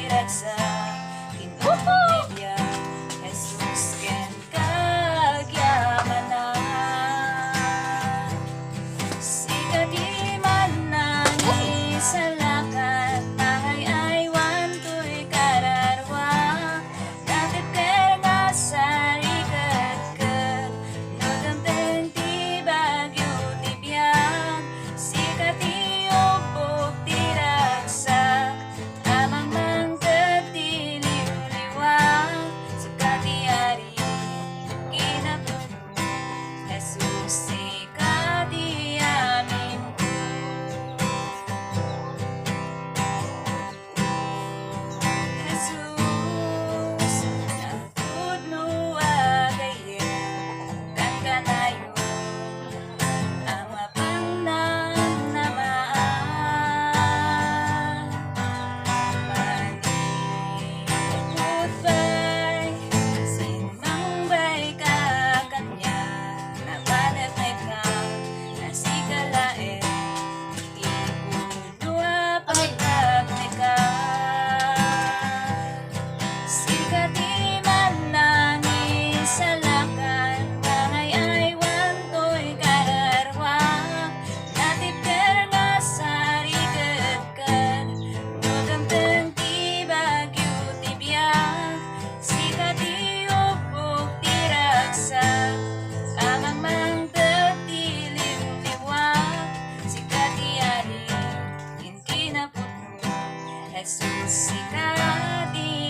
tiragsa kinupilya Jesus ken kagyamanan sikat di man nangisalakan tahay aywan to'y kararwa natip ker nga sarikatkat naganteng ti bagyo ti biyag sikat di ubok tiragsak amang mangkat di liw-liwag sikat di ari kinapuno Jesus sikat di amin Jesus napudno agayen kan kanayon ang mapangnamnamaan manipot ba'y sinangbay ka kanya nabanat na ikaw na sikalain ipunua pagkaknikay sikat di man nangisalakan tangay aywan to'y kararwang natip ker nga sarikatkan naganteng ti bagyo ti biyag sikat di ubok tiragsak amang mangkat ti liw-liwag sikat di ari ken kinapuno Jesus sikat di